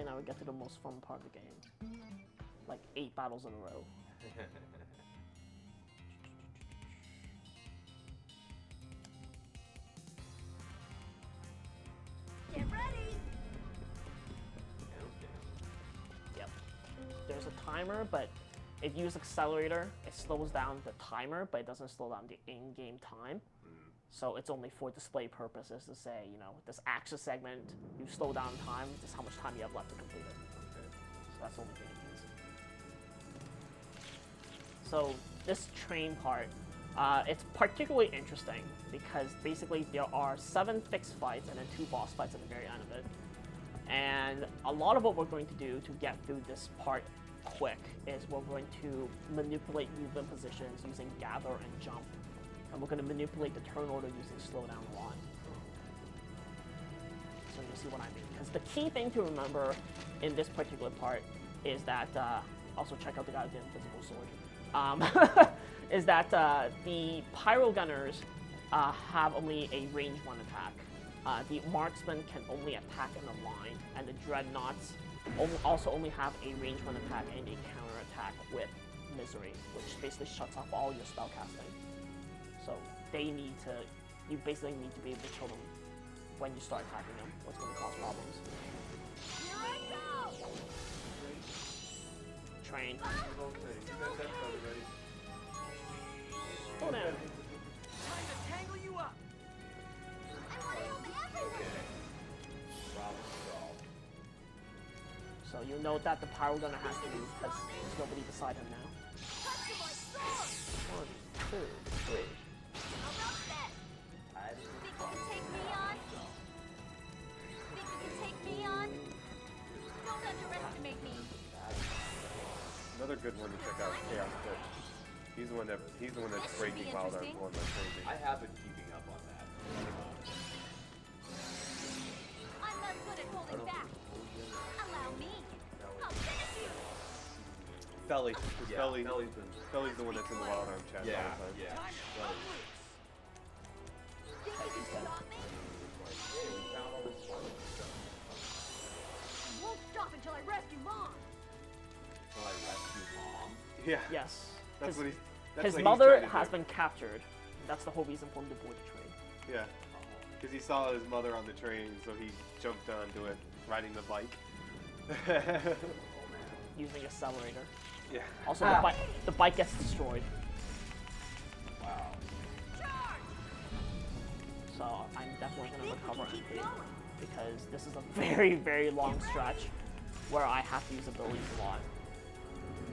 Okay, now we get to the most fun part of the game. Like 8 battles in a row. Get ready! Yep. There's a timer, but if you use accelerator, it slows down the timer, but it doesn't slow down the in-game time. So it's only for display purposes to say, you know, this action segment, you slow down time, this is how much time you have left to complete it. Okay. So that's the only thing it means. So this train part, it's particularly interesting because basically there are 7 fixed fights and then 2 boss fights at the very end of it. And a lot of what we're going to do to get through this part quick is we're going to manipulate movement positions using gather and jump. And we're going to manipulate the turn order using slow down a lot. So you see what I mean. Because the key thing to remember in this particular part is that, also check out the guy with the invisible sword, is that the Pyro Gunners have only a range 1 attack. The Marksmen can only attack in a line, and the Dreadnoughts also only have a range 1 attack and a counter attack with Misery, which basically shuts off all your spell casting. So you basically need to be able to kill them when you start attacking them, what's going to cause problems. Here I go! Train. Okay, you guys have cover ready? Go down. Time to tangle you up! I want to help everyone! Problem solved. So you know that the Pyro Gunner has to move because there's nobody beside him now. Cut to my sword! 1, 2, 3. How about that? Think you can take me on? Think you can take me on? Don't underestimate me. Another good one to check out, Chaos Pitch. He's the one that's This should breaking be Wild Arms interesting. 1 like crazy. I have been keeping up on that. I'm not good at holding back. Allow me. I'll finish you. Felly. Yeah, Felly. Felly's been. Felly's the one that's in the Wild Arm chat Yeah, all the time. yeah. Time to cut loose! Think you can stop me? Hey, we found all this fun stuff. I won't stop until I rescue Mom. So I rescue Mom. Yeah. Yes. That's what he's. His what he's mother trying to has do. been captured. That's the whole reason for him to board the train. Yeah. Because he saw his mother on the train, so he jumped onto it, riding the bike. Using accelerator. Yeah. Also, the bike gets destroyed. Wow. Charge! So I'm definitely going to Think we recover can keep MP going. because this is a very, very long stretch where I have to use abilities a lot.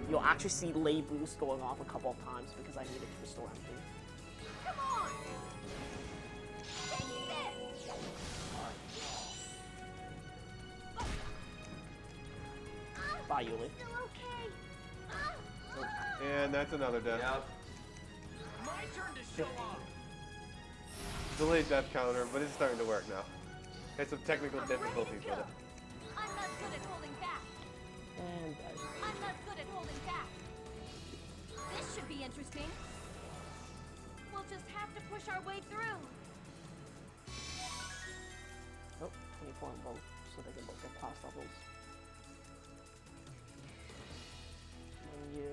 You'll actually see lay boost going off a couple of times because I needed to restore MP. Come on! Take this! Bye, Yuli. Still okay? And that's another death. Yep. My turn to show off! Delayed death counter, but it's starting to work now. Had some technical I'm ready to difficulties with go. it. I'm not good at holding back. And I'm not good at holding back. This should be interesting. We'll just have to push our way through. oh, 24 on both, so they can both get pass levels. And you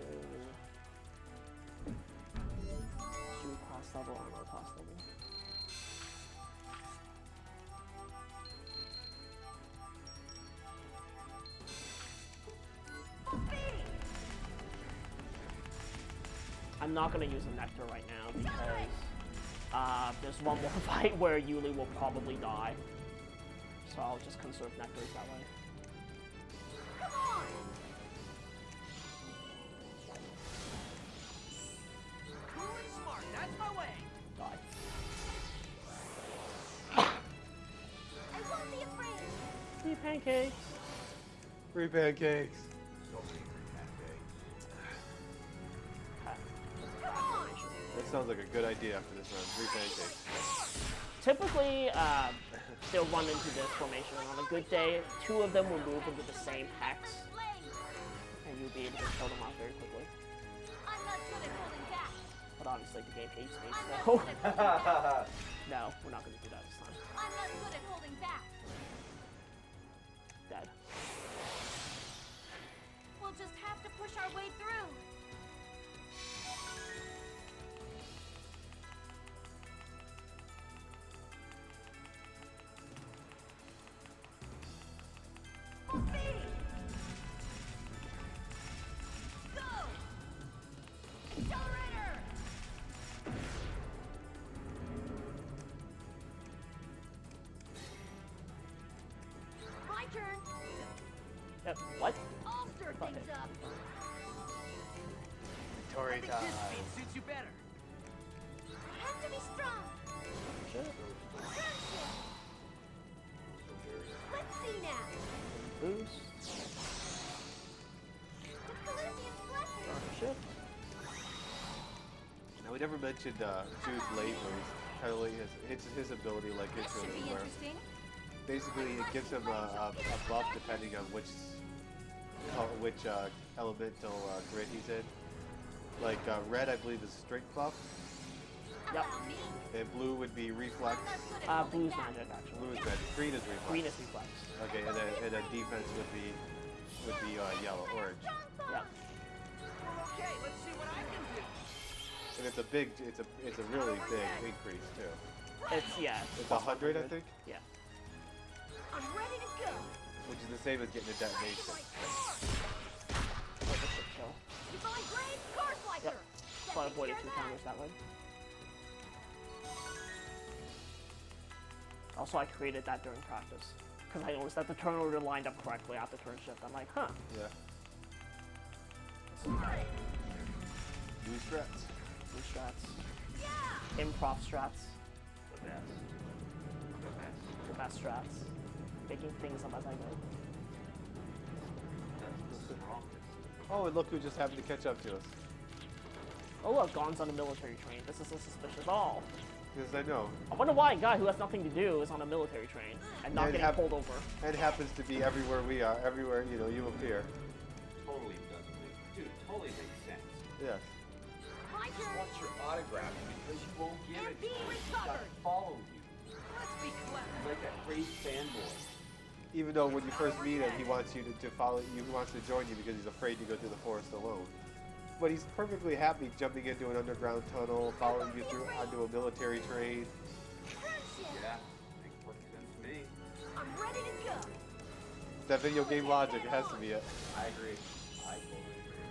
pass level, armor pass level. I'm not going to use a Nectar right now because there's one more fight where Yuli will probably die. So I'll just conserve Nectars that way. Come on! Cool and smart, that's my way! Die. I won't be afraid. Free pancakes! Free pancakes. So many free pancakes. Come on! That sounds like a good idea after this round. Free pancakes. Typically, they'll run into this formation. On a good day, 2 of them will move into the same hex, and you'll be able to kill them off very quickly. I'm not good at holding back. But obviously, the game hates me, I'm not so good at holding back. no, we're not going to do that this time. I'm not good at holding back. Dead. turn. Yep. What? I'll stir things up. I Tory think time. this speed suits you better. I have to be strong. Shit. Turn shift. Let's see now. Boost. The Calusian blessing. Turn shift. Now we never mentioned Jude's late boost. Kind of like his ability, like This it's should really be where interesting. basically it gives him a buff depending on which elemental grid he's in. Like red, I believe, is strength buff, Yep. Allow me. and blue would be reflex. I'm not good at holding Blue's back. magic actually. Blue is magic. Green is reflex. Green is reflex. Okay, and then defense would be yellow, orange. Yep. Well, okay, let's see what I can do. And it's a really big increase too. It's It's 100, I think, Yeah. I'm ready to go. which is the same as getting a detonation. Oh, this should kill. Divine Blade, Car Slicer. Yep. So I avoided Hear 2 that? counters that way. Also, I created that during practice because I noticed that the turn order lined up correctly after turn shift. I'm like, huh. Yeah. New strats. New strats. Yeah. Improv strats. The best. The best. The best strats. Making things up as I go. That's the strongest. Oh, and look who just happened to catch up to us. Oh look, Gon's on a military train. This is suspicious. Oh. Yes, I know. I wonder why a guy who has nothing to do is on a military train and not Yeah, getting pulled over. And happens to be everywhere we are, everywhere you appear. Totally doesn't make, dude, totally makes sense. Yes. My He turn. wants your autograph because you won't give And it to be him. He's recovered. gotta follow you. Let's be clever. He's like that crazy fanboy. Even though when you first meet him, he wants you to follow. He wants to join you because he's afraid to go through the forest alone. But he's perfectly happy jumping into an underground tunnel, following you through onto a military train. Turn shift. Yeah, makes perfect sense to me. I'm ready to go. That video game logic has to be it. I agree. I totally agree.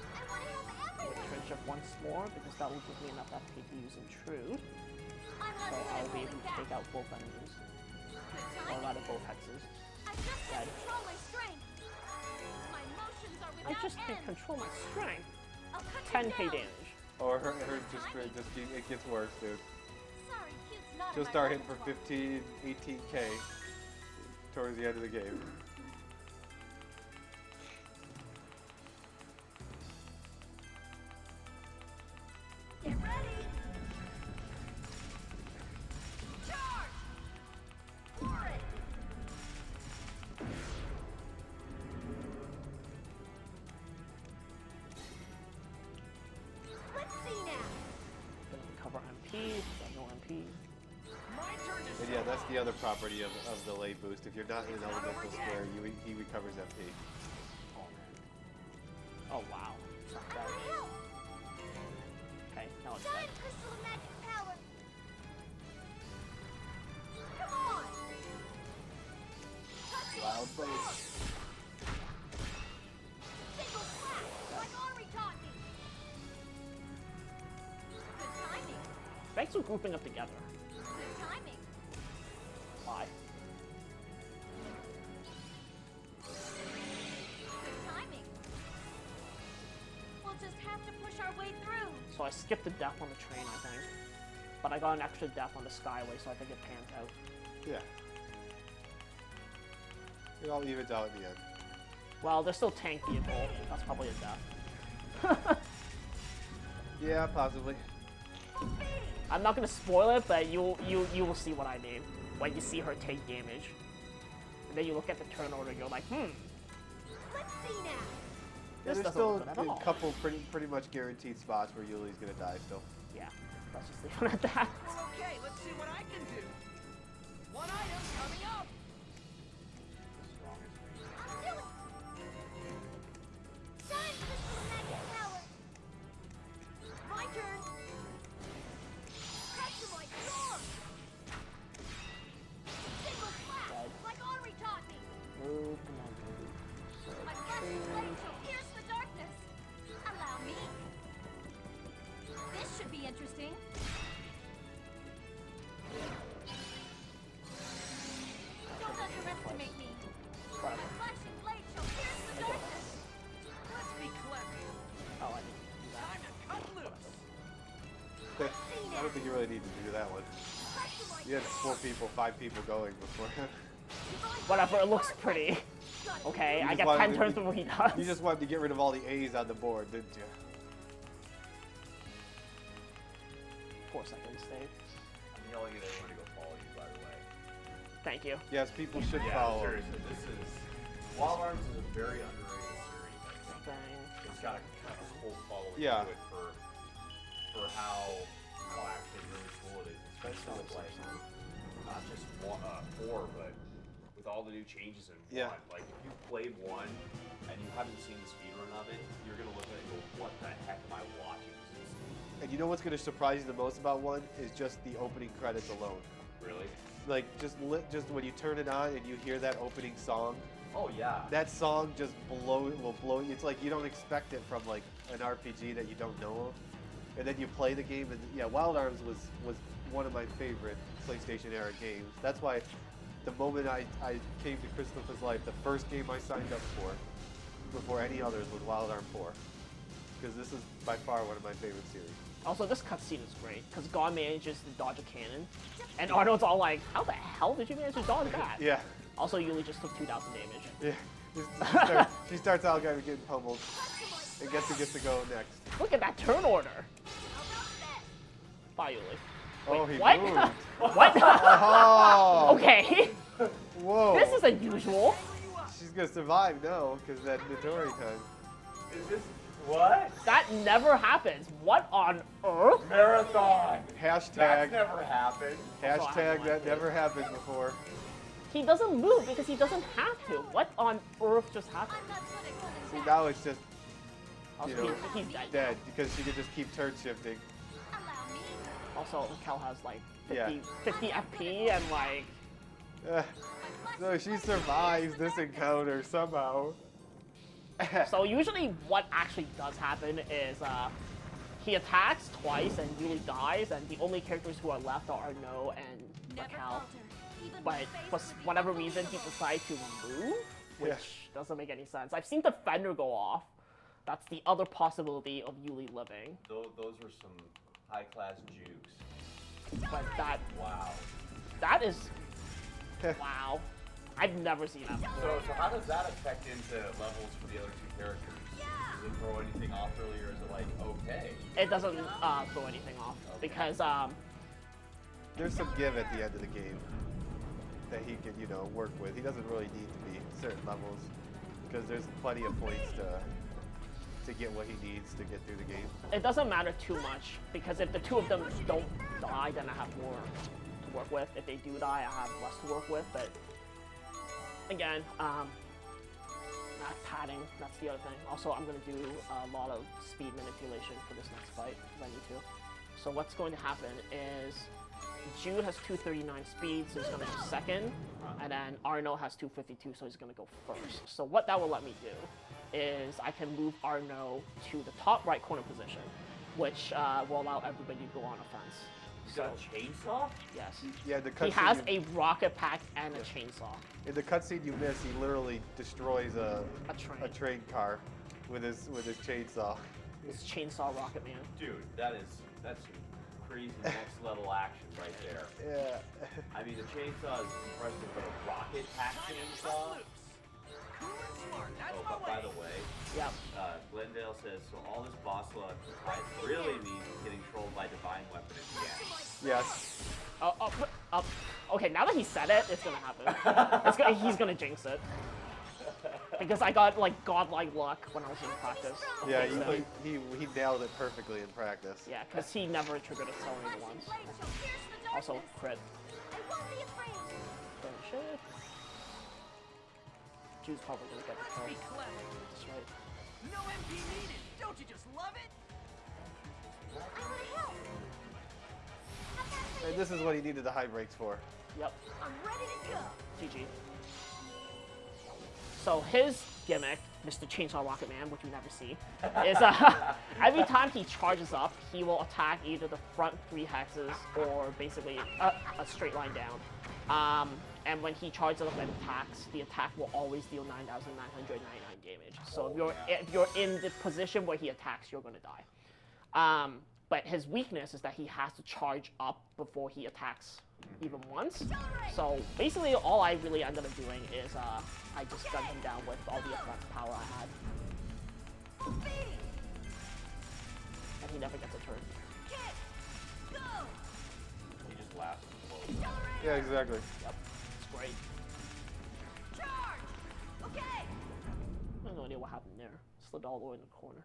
I want to help I'm everyone. gonna turn shift once more because that will give me enough FP to use Intrude. I'm not So good at I'll be able holding to back. take out both enemies. Good Or timing. rather both hexes. I just Right. can't control my strength. My emotions are I without just can end. control my strength. I'll cut you 10k down. damage. Or her it gets worse, dude. Sorry, cute's not in She'll my start hitting for repertoire. 15, 18k towards the end of the game. Get ready. Charge. For it. Let's see now. Gonna recover MP. Got no MP. My turn to And show yeah, that's off. the other property of the late boost. If you're not in an elemental square, he recovers MP. Oh man. Oh wow. It's not I bad. want to help. Okay, now it's dead. Giant crystal of magic power. Come on. Touch it. Wild Blade. Single slap, like Ari taught me. Good timing. Thanks for grouping up together. Good timing. Why? Good timing. We'll just have to push our way through. So I skipped a death on the train, I think. But I got an extra death on the Skyway, so I think it pans out. Yeah. It all evens out in the end. Well, there's still tank vehicle. That's probably a death. Yeah, possibly. I'm not gonna spoil it, but you will see what I mean when you see her take damage. And then you look at the turn order, you're like, Let's see now. Yeah, this there's doesn't still look good at all. a couple pretty much guaranteed spots where Yuli's gonna die still. Yeah, let's just leave it at that. Well, okay, let's see what I can do. One item coming up. The strongest thing. I'll do it. Giant crystal of magic power. My turn. Catch-a-Rite storm. Single slap, Dead. like Ari taught me. Move, come on, move. So, My blessed blade change. shall pierce the darkness. Allow me. This should be interesting. don't think you really need to do that one. You had 4 people, 5 people going before. Whatever, it looks pretty. Okay, You I just get wanted 10 to- turns before he does. You just wanted to get rid of all the A's on the board, didn't you? 4 seconds, Dave. I'm yelling at everyone to go follow you, by the way. Thank you. Yes, people should Yeah, follow. seriously, this is... Wild Arms is a very underrated series, I think. Dang. It's got a kind of cult following Yeah. to it for how actually really cool it is, especially with like not just 4, but with all the new changes in Yeah. 1. Like if you played 1 and you haven't seen the speedrun of it, you're gonna look at it and go, "What the heck am I watching? This is And you know what's going to surprise you the most about 1 is just the opening credits alone. really." Like just when you turn it on and you hear that opening song, Oh yeah. that song just will blow you. It's like you don't expect it from like an RPG that you don't know of, and then you play the game and yeah, Wild Arms was one of my favorite PlayStation era games. That's why the moment I came to Christopher's Life, the first game I signed up for before any others was Wild Arm 4, because this is by far one of my favorite series. Also, this cutscene is great because God manages to dodge a cannon, and Arnold's all like, "How the hell did you manage to dodge that?" Yeah, Also, Yuli just took 2,000 damage. yeah. She starts out getting pummeled, and gets to go next. Look at that turn order. Bye, Yuli. Oh, he What? moved. What? Oh, Okay. whoa. This is unusual. She's gonna survive now because that Notori time. Is this what? That never happens. What on earth? Marathon. Hashtag. That's never happened. Hashtag that never happened before. He doesn't move because he doesn't have to. What on earth just happened? I'm not gonna See, attack. now it's just Also, You know, he's dead. dead because she could just keep turn shifting. Allow me. Also, Kel has like 50, Yeah. 50 FP and like So she survives this encounter somehow. So usually what actually does happen is he attacks twice and Yuli dies, and the only characters who are left are Arno and Never Raquel. falter. Even But when for faced with whatever the reason, he illusion. decided to move, which Yeah. doesn't make any sense. I've seen the fender go off. That's the other possibility of Yuli living. Those were some high-class jukes. But Wow. that is wow. I've never seen that before. So how does that affect into levels for the other 2 characters? Does it throw anything off early, or is it like, okay? It doesn't throw anything off because There's some give at the end of the game that he can, work with. He doesn't really need to be certain levels because there's plenty of points to get what he needs to get through the game. it doesn't matter too much because if the 2 of them don't die, then I have more to work with. If they do die, I have less to work with. But again, padding, that's the other thing. Also, I'm going to do a lot of speed manipulation for this next fight because I need to. So what's going to happen is Jude has 239 speed, so he's going to go second, and then Arno has 252, so he's going to go first. So what that will let me do is I can move Arno to the top right corner position, which will allow everybody to go on offense. He's got a chainsaw? Yes. Yeah, the He cutscene. has a rocket pack and a chainsaw. In the cutscene you miss, he literally destroys a A train. train car with his chainsaw. It's Chainsaw Rocket Man. Dude, that's some crazy next level action right there. Yeah. I mean, the chainsaw is impressive, but a rocket pack chainsaw? Cool and smart. That's Oh, my but by way. the way, Yep. Glendale says, so all this boss luck really means getting trolled by divine weapon at the end. Yes. Okay, now that he said it, it's gonna happen. He's gonna jinx it. Because I got like godlike luck when I was in practice. Yeah, So, he nailed it perfectly in practice. yeah, because he never triggered a Celery once. Blade shall pierce the Also, darkness. crit. I won't be afraid. Finish it. Jude's probably gonna get the kill. Be clever. That's right. No MP needed. Don't you just love it? I want to help. And this is what he needed the high brakes for. Yep. I'm ready to go. GG. So his gimmick, Mr. Chainsaw Rocket Man, which you never see, is every time he charges up, he will attack either the front 3 hexes or basically a straight line down. And when he charges up and attacks, the attack will always deal 9,999 damage. So if you're in the position where he attacks, you're gonna die. But his weakness is that he has to charge up before he attacks even once. So basically all I really ended up doing is I just gunned him down with all the effect power I had. And he never gets a turn. He just laughs and blows. Yeah, exactly. Yep, it's great. Charge! Okay! I have no idea what happened there. Slid all the way in the corner.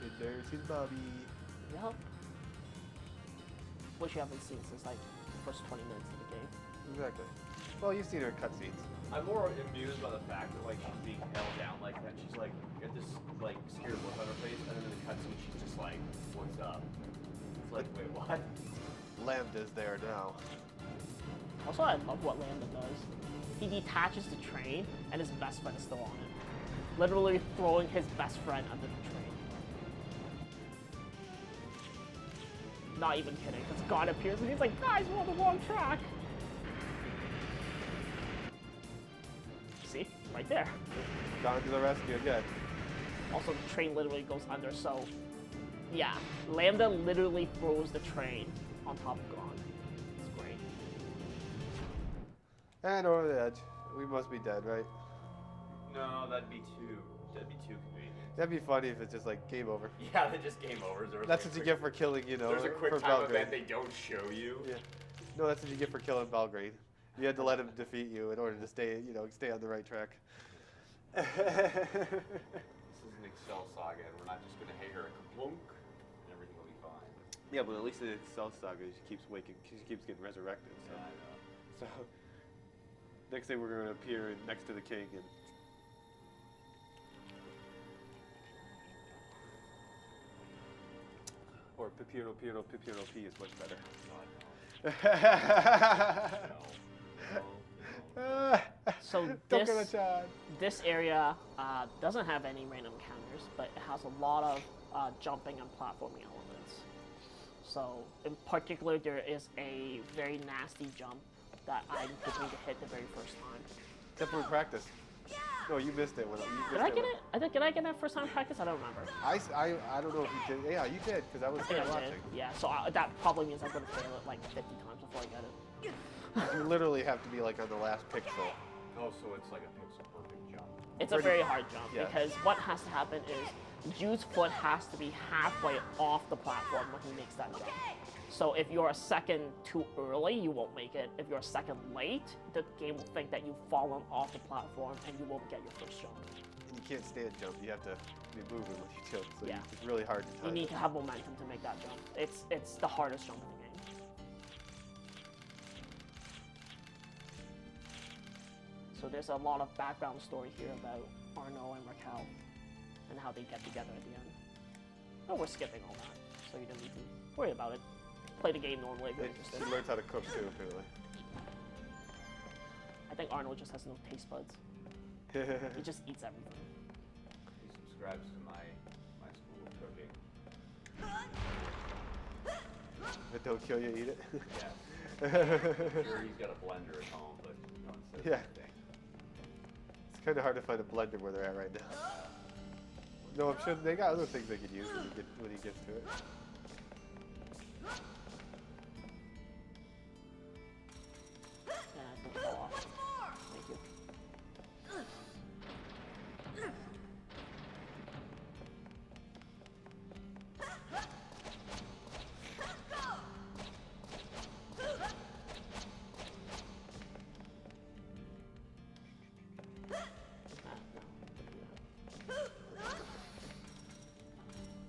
And there's his Bobby. Yep. Which you haven't seen since like the first 20 minutes of the game. Exactly. Well, you've seen her cutscenes. I'm more amused by the fact that like she's being held down like that. She's like got this like scared look on her face, and then in the cutscene she's just like, "What's up?" It's like, wait, what? Lambda's there now. Also, I love what Lambda does. He detaches the train, and his best friend is still on it. Literally throwing his best friend under the train. Not even kidding, because God appears and he's like, guys, we're on the wrong track. See? Right there. Gone to the rescue again. Also, the train literally goes under, so yeah. Lambda literally throws the train on top of Gon. It's great. And over the edge. We must be dead, right? No, that'd be too convenient. That'd be funny if it's just like game over. Yeah, they just game over. That's what you get for killing, you know, There's a quick for time Belgrade. event they don't show you. Yeah. No, that's what you get for killing Belgrade. You had to let him defeat you in order to stay, you know, stay on the right track. This is an Excel saga, and we're not just gonna hear a kaplunk, and everything will be fine. Yeah, but at least in Cell Saga, she keeps waking, she keeps getting resurrected. So, Yeah, I know. so next thing we're going to appear next to the king and. Or Pipiro P is much better. So Don't this- get a chance. This area doesn't have any random encounters, but it has a lot of jumping and platforming elements. So in particular, there is a very nasty jump that I'm hoping to hit the very first time. Except for practice. No, you missed it. When, you missed Did I get it? Did I get that first time practice? I don't remember. I don't know if you did. Yeah, you did, because I was I think there I watching. did. Yeah, so that probably means I'm going to fail it like 50 times before I get it. You literally have to be like on the last pixel. Oh, so it's like a pixel perfect jump. It's a Pretty- very hard jump yeah. because what has to happen is Jude's foot has to be halfway off the platform when he makes that jump. So if you're a second too early, you won't make it. If you're a second late, the game will think that you've fallen off the platform and you won't get your first jump. And you can't stand jump. You have to be moving when you jump. So Yeah. it's really hard to You time. need to have momentum to make that jump. It's the hardest jump in the game. So there's a lot of background story here about Arno and Raquel and how they get together at the end. Oh, we're skipping all that, so you don't need to worry about it. Play the game normally if you're interested. She learns how to cook too, apparently. I think Arnold just has no taste buds. He just eats everything. He subscribes to my school of cooking. If it don't kill you, eat it. Yeah. Sure, he's got a blender at home, but no one says Yeah. anything. It's kind of hard to find a blender where they're at right now. No, I'm sure they got other things they could use when he gets to it. Yeah, I think fall off. Thank you.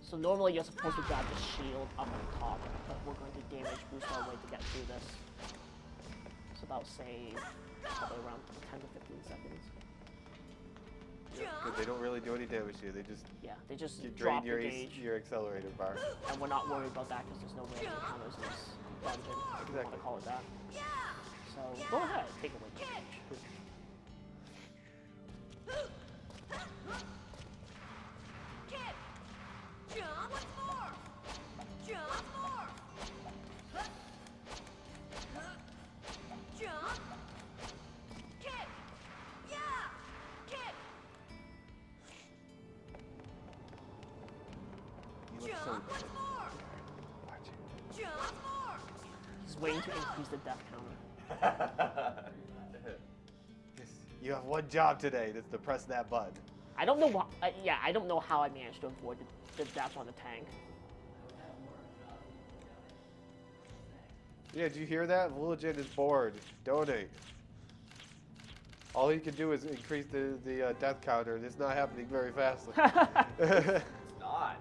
So normally you're supposed to grab the shield up on top, but we're going to damage boost our way to get through this. So that'll save probably around 10 to 15 seconds. Because they don't really do any damage to you. They just Yeah, they just drain drop your, the gauge, your accelerator bar. and we're not worried about that because there's no random encounters in this dungeon, if you want to Exactly. call it that. So go ahead, take away the gauge. Kid! Jump! What's more? Jump So once more. Watch it. Jump more. he's waiting to increase the death counter. Yes, you have one job today. That's to press that button. I don't know what. Yeah, I don't know how I managed to avoid the death on the tank. Yeah, did you hear that? Villagin is bored. Donate. All he can do is increase the death counter, and it's not happening very fastly. It's not.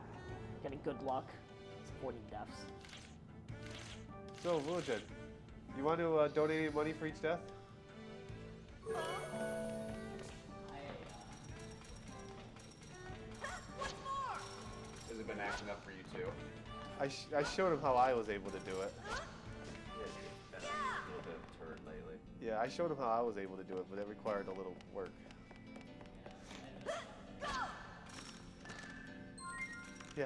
Getting good luck. It's 40 deaths. So, Villagin, you want to donate any money for each death? Once more. Has it been acting up for you too? I showed him how I was able to do it. Yeah, you've been a little bit of a turd lately. Yeah, I showed him how I was able to do it, but it required a little work. Yeah,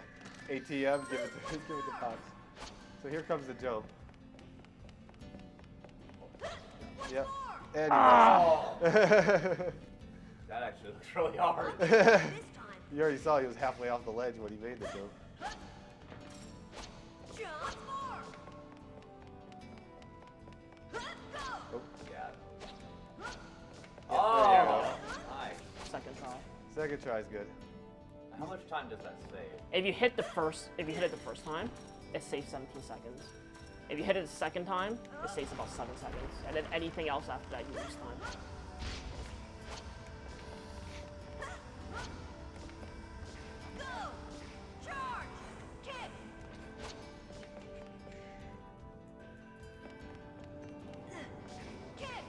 ATM, give it to Pops. So here comes the jump. Yep. And Oh! That actually looks really hard. This time. you already saw he was halfway off the ledge when he made the jump. Jump more. Go. Oh, Yeah. there you Oh! Nice. Second try. second try's good. How much time does that save? If you hit it the first time, it saves 17 seconds. If you hit it the second time, it saves about 7 seconds. And then anything else after that, you lose time. Go. Charge. Kick. Kick.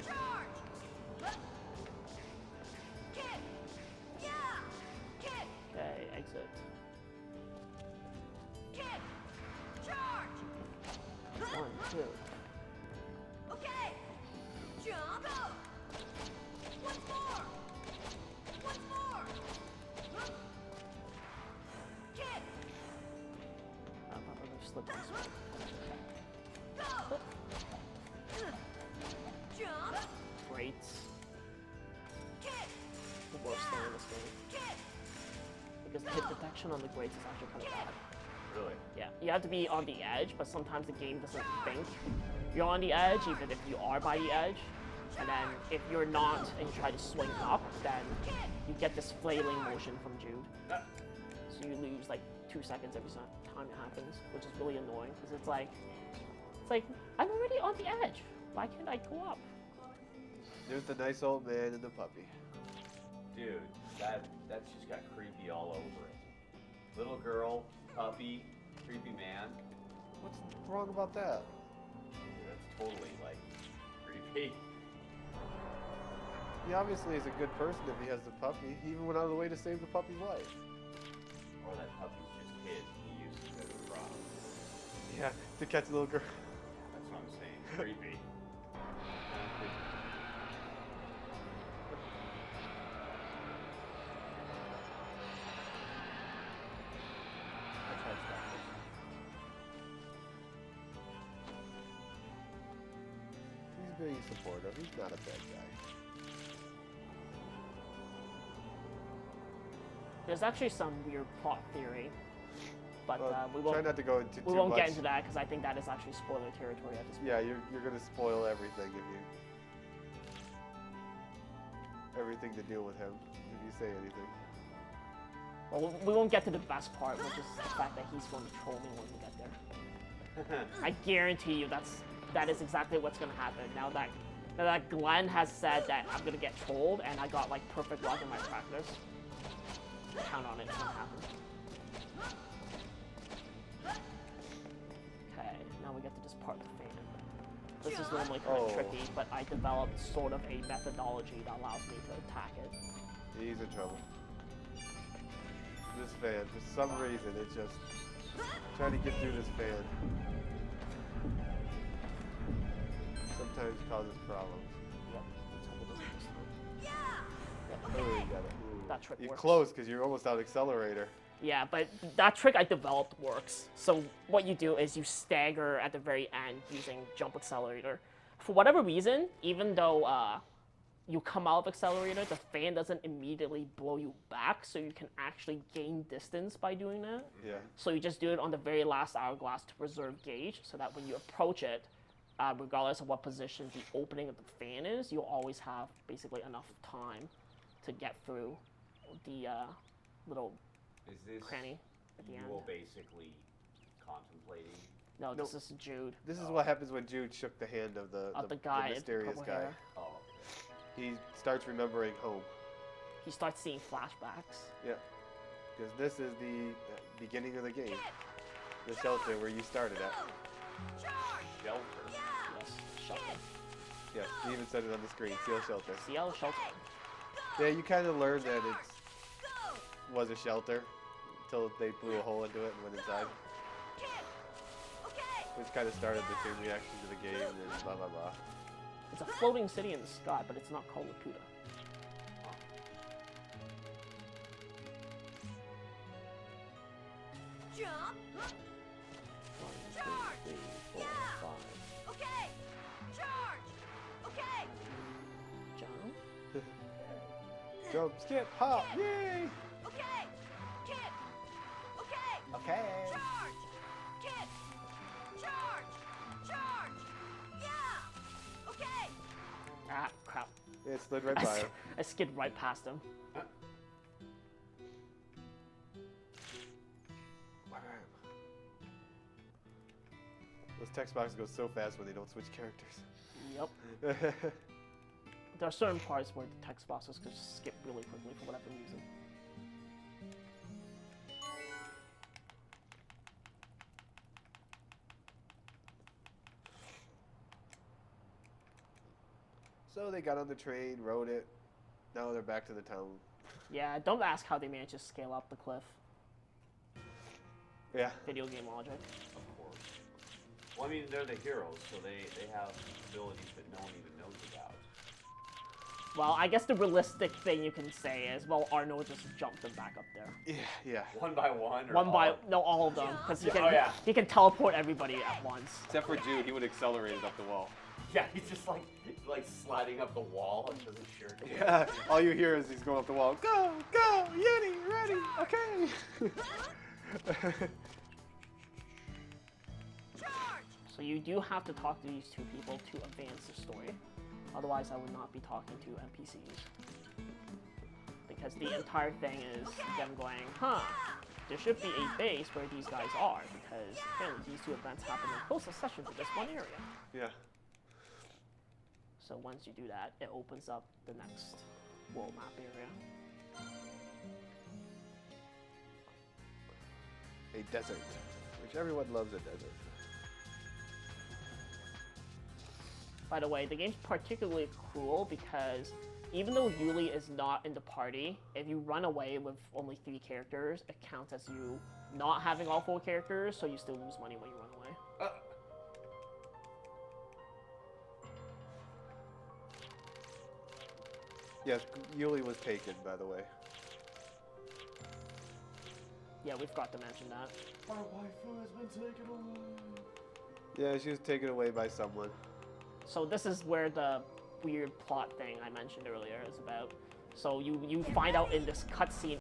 Charge. Kick. Yeah. Kick. Okay, exit. Kick. Charge. 1, 2. Okay. Jump. Go. Once more. Once more. Kick. I'm probably slipped this one. Go. Jump. Great. Kick. The worst thing in this game. Kick. Because the hit detection on the grates is actually kind of bad. Really? Yeah, you have to be on the edge, but sometimes the game doesn't think you're on the edge, even if you are by the edge. And then if you're not and you try to swing up, then you get this flailing motion from Jude. So you lose like 2 seconds every time it happens, which is really annoying because it's like I'm already on the edge. Why can't I go up? There's the nice old man and the puppy. Dude, that's just got creepy all over it. Little girl, puppy, creepy man. What's wrong about that? Dude, that's totally like creepy. He obviously is a good person if he has the puppy. He even went out of the way to save the puppy's life. Or that puppy's just his. He used it as a prop. Yeah, to catch the little girl. That's what I'm saying. Creepy. Kinda creepy. I tried to stop this. He's being supportive. He's not a bad guy. There's actually some weird plot theory, but Well, we try won't. not to go into We too won't much. get into that because I think that is actually spoiler territory at this point. Yeah, you're gonna spoil everything everything to deal with him if you say anything. Well, we won't get to the best part, which is the fact that he's going to troll me when we get there. I guarantee you that is exactly what's going to happen. Now that Glenn has said that I'm going to get trolled and I got like perfect luck in my practice, count on it, it's going to happen. Okay, now we get to this part of the fan. This is normally kind of Oh. tricky, but I developed sort of a methodology that allows me to attack it. He's in trouble. This fan, for some reason, it's just trying to get through this fan. Sometimes causes problems. Yep, let's hope it doesn't this time. Yeah. Oh, you got it. Ooh. That trick You're works. close because you're almost out of accelerator. Yeah, but that trick I developed works. So what you do is you stagger at the very end using jump accelerator. For whatever reason, even though you come out of accelerator, the fan doesn't immediately blow you back, so you can actually gain distance by doing that. Yeah. So you just do it on the very last hourglass to preserve gauge, so that when you approach it, regardless of what position the opening of the fan is, you'll always have basically enough time to get through the little Is this cranny at the end. Yule basically contemplating? No, No. this is Jude. This is what happens when Jude shook the hand of the guy, the mysterious purple guy. hair. Oh, He starts remembering home. He starts seeing flashbacks. Yeah. Because this is the beginning of the game. The shelter where you started at. Charge! shelter. Yes, shelter. Yeah, he even said it on the screen. Seal shelter. Seattle shelter. Yeah, you kind of learned that it Go! was a shelter until they blew a hole into it and went inside. Kick! Okay! Which kind of started the chain reaction to the game and blah blah blah. It's a floating city in the sky, but it's not called Laputa. Jump! 1, 2, Charge! 3, 4, Yeah. 5. Okay! Charge! Okay! Jump. Jump, skip, hop, yay! Okay! Kick! Okay! Okay. Charge! Kick! Charge! Charge! Yeah! Okay! Ah, crap. It slid right by him. I skid right past him. Those text boxes go so fast when they don't switch characters. Yep. There are certain parts where the text boxes could skip really quickly for whatever reason. So they got on the train, rode it. Now they're back to the town. Yeah, don't ask how they managed to scale up the cliff. Yeah. Video game logic. Of course. Well, I mean, they're the heroes, so they have abilities that no one even knows about. Well, I guess the realistic thing you can say is, well, Arnold just jumped them back up there. Yeah. One by one? Or One by, all? no, all of them, because he Yeah, can, oh, yeah. he can teleport everybody at once. Except for Jude, he would accelerate it up the wall. Yeah, he's just like sliding up the wall and doesn't shirt. Yeah. All you hear is he's going up the wall. Go, go, Yeti, ready, okay. Charge! So you do have to talk to these two people to advance the story. Otherwise, I would not be talking to NPCs. Because the entire thing is them going, huh, there should be a base where these guys are, because apparently these two events happen in close succession to this one area. Yeah. So once you do that, it opens up the next world map area. A desert, which everyone loves a desert. By the way, the game's particularly cruel because even though Yuli is not in the party, if you run away with only 3 characters, it counts as you not having all 4 characters, so you still lose money when you run away. Yes, Yuli was taken, by the way. Yeah, we forgot to mention that. My waifu has been taken away. Yeah, she was taken away by someone. So this is where the weird plot thing I mentioned earlier is about. So you find out in this cutscene